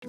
Hey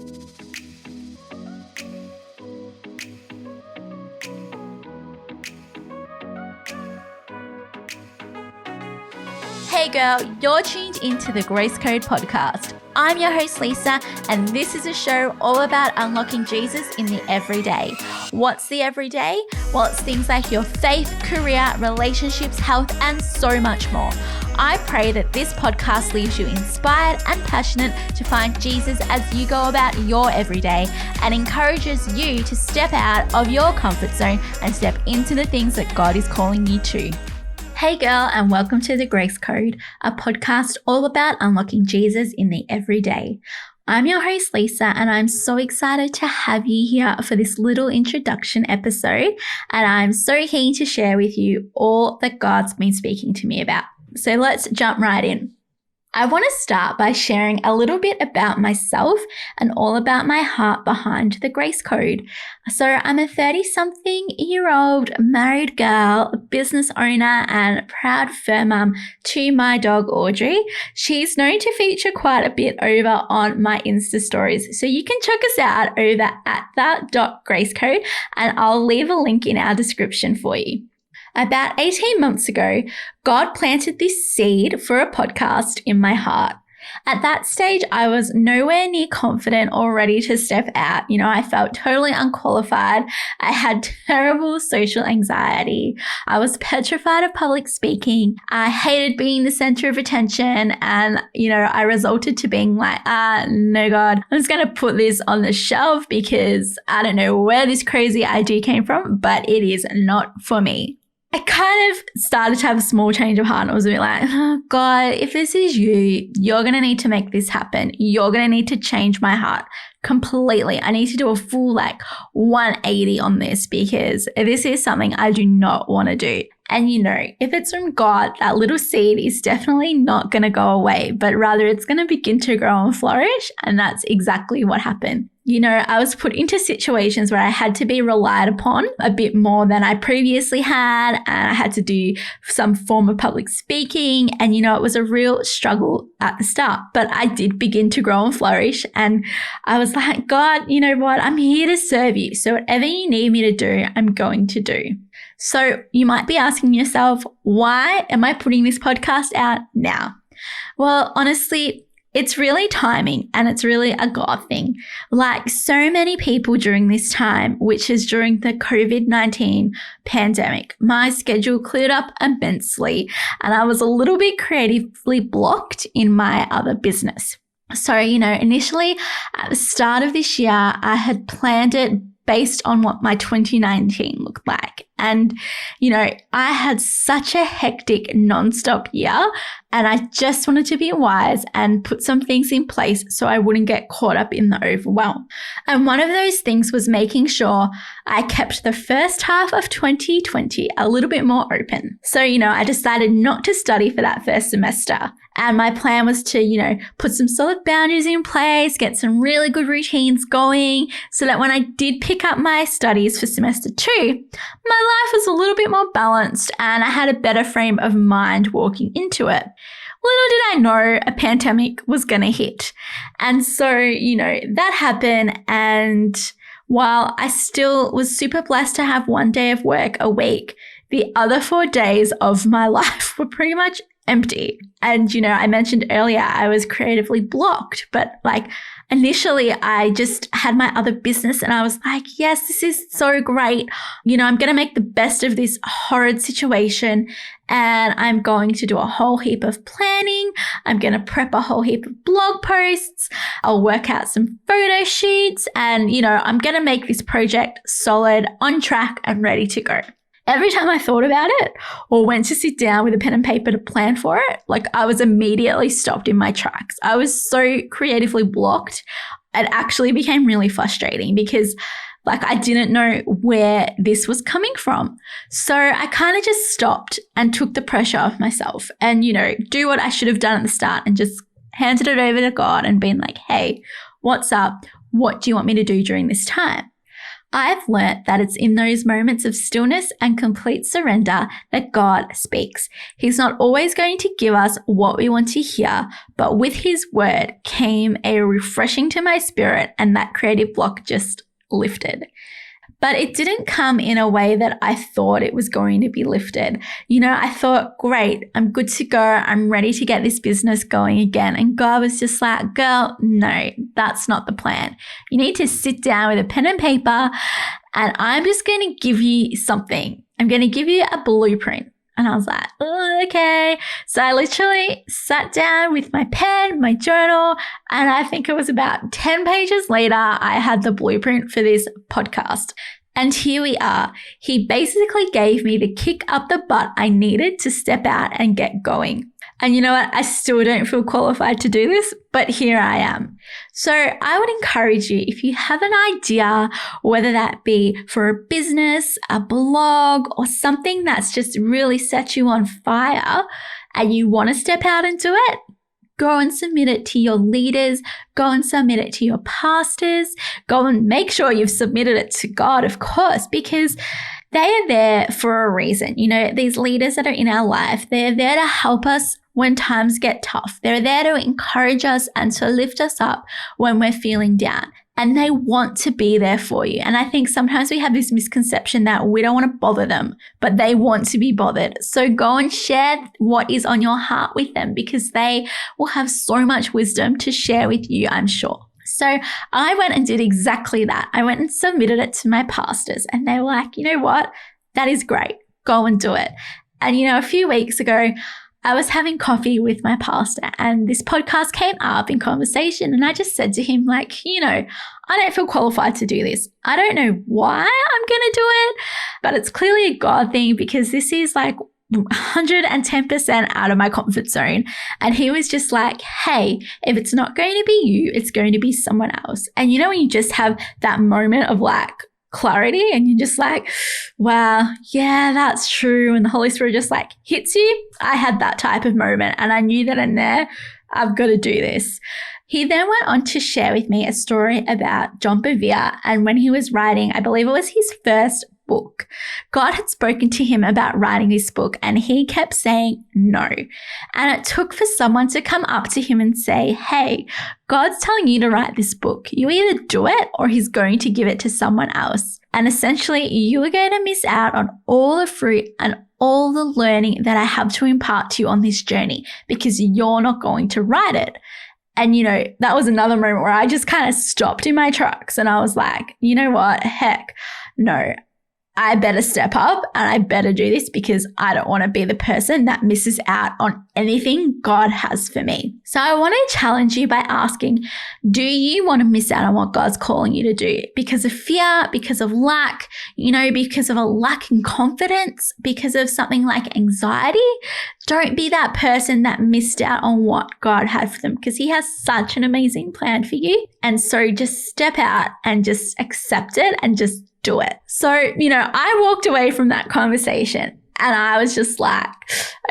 girl, you're tuned into the Grace Code podcast. I'm your host Lisa, and this is a show all about unlocking Jesus in the everyday. What's the everyday? Well, it's things like your faith, career, relationships, health, and so much more. I pray that this podcast leaves you inspired and passionate to find Jesus as you go about your everyday and encourages you to step out of your comfort zone and step into the things that God is calling you to. Hey girl, and welcome to the Grace Code, a podcast all about unlocking Jesus in the everyday. I'm your host Lisa, and I'm so excited to have you here for this little introduction episode, and I'm so keen to share with you all that God's been speaking to me about. So let's jump right in. I want to start by sharing a little bit about myself and all about my heart behind the Grace Code. So I'm a 30-something-year-old married girl, business owner, and proud fur mum to my dog Audrey. She's known to feature quite a bit over on my Insta stories, so you can check us out over at that.gracecode, and I'll leave a link in our description for you. About 18 months ago, God planted this seed for a podcast in my heart. At that stage, I was nowhere near confident or ready to step out. I felt totally unqualified. I had terrible social anxiety. I was petrified of public speaking. I hated being the center of attention. And, I resulted to being like, no, God, I'm just going to put this on the shelf because I don't know where this crazy idea came from, but it is not for me. I kind of started to have a small change of heart, and I was a bit like, oh God, if this is you, you're going to need to make this happen. You're going to need to change my heart completely. I need to do a full 180 on this because this is something I do not want to do. And if it's from God, that little seed is definitely not going to go away, but rather it's going to begin to grow and flourish. And that's exactly what happened. I was put into situations where I had to be relied upon a bit more than I previously had, and I had to do some form of public speaking. And, it was a real struggle at the start, but I did begin to grow and flourish. And I was like, God, you know what? I'm here to serve you. So whatever you need me to do, I'm going to do. So you might be asking yourself, why am I putting this podcast out now? Well, honestly, it's really timing, and it's really a God thing. Like so many people during this time, which is during the COVID-19 pandemic, my schedule cleared up immensely, and I was a little bit creatively blocked in my other business. So, initially at the start of this year, I had planned it based on what my 2019 looked like. And, I had such a hectic nonstop year, and I just wanted to be wise and put some things in place so I wouldn't get caught up in the overwhelm. And one of those things was making sure I kept the first half of 2020 a little bit more open. So, I decided not to study for that first semester. And my plan was to, put some solid boundaries in place, get some really good routines going so that when I did pick up my studies for semester 2, my life was a little bit more balanced and I had a better frame of mind walking into it. Little did I know a pandemic was going to hit. And so, that happened. And while I still was super blessed to have one day of work a week, the other 4 days of my life were pretty much empty. And, I mentioned earlier I was creatively blocked, but initially I just had my other business and I was like, yes, this is so great. I'm going to make the best of this horrid situation and I'm going to do a whole heap of planning. I'm going to prep a whole heap of blog posts. I'll work out some photo shoots and, I'm going to make this project solid, on track and ready to go. Every time I thought about it or went to sit down with a pen and paper to plan for it, I was immediately stopped in my tracks. I was so creatively blocked. It actually became really frustrating because I didn't know where this was coming from. So I kind of just stopped and took the pressure off myself and, do what I should have done at the start and just handed it over to God and been like, hey, what's up? What do you want me to do during this time? I've learnt that it's in those moments of stillness and complete surrender that God speaks. He's not always going to give us what we want to hear, but with his word came a refreshing to my spirit, and that creative block just lifted. But it didn't come in a way that I thought it was going to be lifted. I thought, great, I'm good to go. I'm ready to get this business going again. And God was just like, girl, no, that's not the plan. You need to sit down with a pen and paper, and I'm just going to give you something. I'm going to give you a blueprint. And I was like, oh, okay. So I literally sat down with my pen, my journal, and I think it was about 10 pages later, I had the blueprint for this podcast. And here we are. He basically gave me the kick up the butt I needed to step out and get going. And you know what? I still don't feel qualified to do this, but here I am. So I would encourage you, if you have an idea, whether that be for a business, a blog, or something that's just really set you on fire and you want to step out and do it, go and submit it to your leaders, go and submit it to your pastors, go and make sure you've submitted it to God, of course, because they are there for a reason. These leaders that are in our life, they're there to help us when times get tough. They're there to encourage us and to lift us up when we're feeling down. And they want to be there for you. And I think sometimes we have this misconception that we don't want to bother them, but they want to be bothered. So go and share what is on your heart with them, because they will have so much wisdom to share with you, I'm sure. So I went and did exactly that. I went and submitted it to my pastors, and they were like, you know what? That is great. Go and do it. And a few weeks ago, I was having coffee with my pastor, and this podcast came up in conversation, and I just said to him, like, I don't feel qualified to do this. I don't know why I'm going to do it, but it's clearly a God thing, because this is like 110% out of my comfort zone. And he was just like, hey, if it's not going to be you, it's going to be someone else. And when you just have that moment of like clarity, and you're just like, wow, yeah, that's true. And the Holy Spirit just like hits you. I had that type of moment, and I knew that in there, I've got to do this. He then went on to share with me a story about John Bevere, and when he was writing, I believe it was his first book, God had spoken to him about writing this book, and he kept saying no. And it took for someone to come up to him and say, hey, God's telling you to write this book. You either do it or he's going to give it to someone else. And essentially, you are going to miss out on all the fruit and all the learning that I have to impart to you on this journey, because you're not going to write it. And, that was another moment where I just kind of stopped in my tracks, and I was like, you know what? Heck, no. I better step up, and I better do this, because I don't want to be the person that misses out on anything God has for me. So I want to challenge you by asking, do you want to miss out on what God's calling you to do? Because of fear, because of lack, because of a lack in confidence, because of something like anxiety? Don't be that person that missed out on what God had for them, because he has such an amazing plan for you. And so just step out and just accept it and just do it. So, I walked away from that conversation, and I was just like,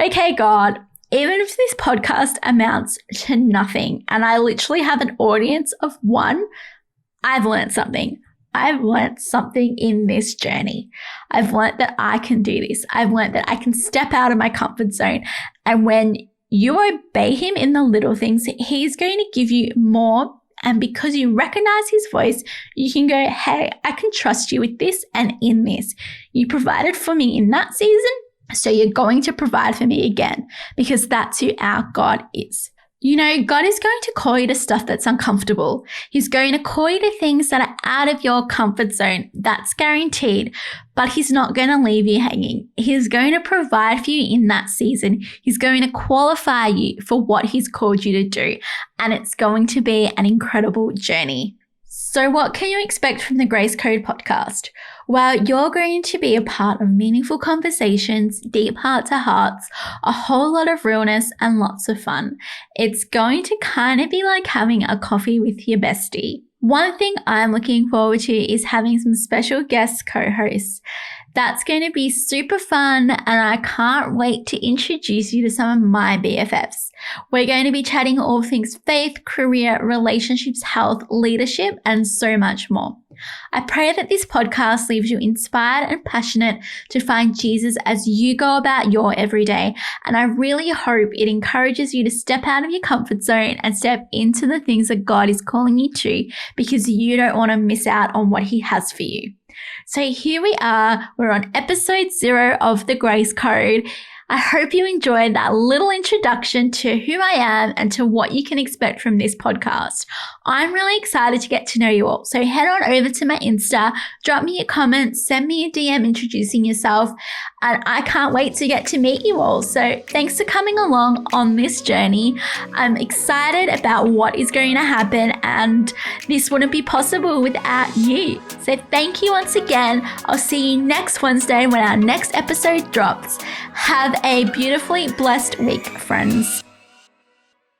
okay, God, even if this podcast amounts to nothing, and I literally have an audience of one, I've learned something. I've learned something in this journey. I've learned that I can do this. I've learned that I can step out of my comfort zone. And when you obey him in the little things, he's going to give you more. And because you recognize his voice, you can go, hey, I can trust you with this and in this. You provided for me in that season, so you're going to provide for me again, because that's who our God is. God is going to call you to stuff that's uncomfortable. He's going to call you to things that are out of your comfort zone. That's guaranteed. But he's not going to leave you hanging. He's going to provide for you in that season. He's going to qualify you for what he's called you to do. And it's going to be an incredible journey. So what can you expect from the Grace Code podcast? Well, you're going to be a part of meaningful conversations, deep heart to hearts, a whole lot of realness, and lots of fun. It's going to kind of be like having a coffee with your bestie. One thing I'm looking forward to is having some special guest co-hosts. That's going to be super fun, and I can't wait to introduce you to some of my BFFs. We're going to be chatting all things faith, career, relationships, health, leadership, and so much more. I pray that this podcast leaves you inspired and passionate to find Jesus as you go about your everyday. And I really hope it encourages you to step out of your comfort zone and step into the things that God is calling you to, because you don't want to miss out on what He has for you. So here we are. We're on episode 0 of the Grace Code. I hope you enjoyed that little introduction to who I am and to what you can expect from this podcast. I'm really excited to get to know you all. So head on over to my Insta, drop me a comment, send me a DM introducing yourself, and I can't wait to get to meet you all. So thanks for coming along on this journey. I'm excited about what is going to happen, and this wouldn't be possible without you. So thank you once again. I'll see you next Wednesday when our next episode drops. Have a beautifully blessed week, friends.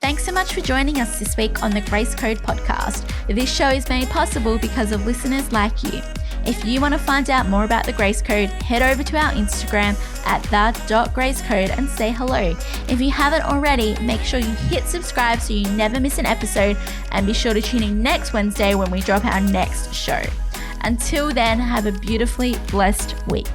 Thanks so much for joining us this week on the Grace Code podcast. This show is made possible because of listeners like you. If you want to find out more about the Grace Code, head over to our Instagram at the.gracecode and say hello. If you haven't already, make sure you hit subscribe so you never miss an episode, and be sure to tune in next Wednesday when we drop our next show. Until then, have a beautifully blessed week.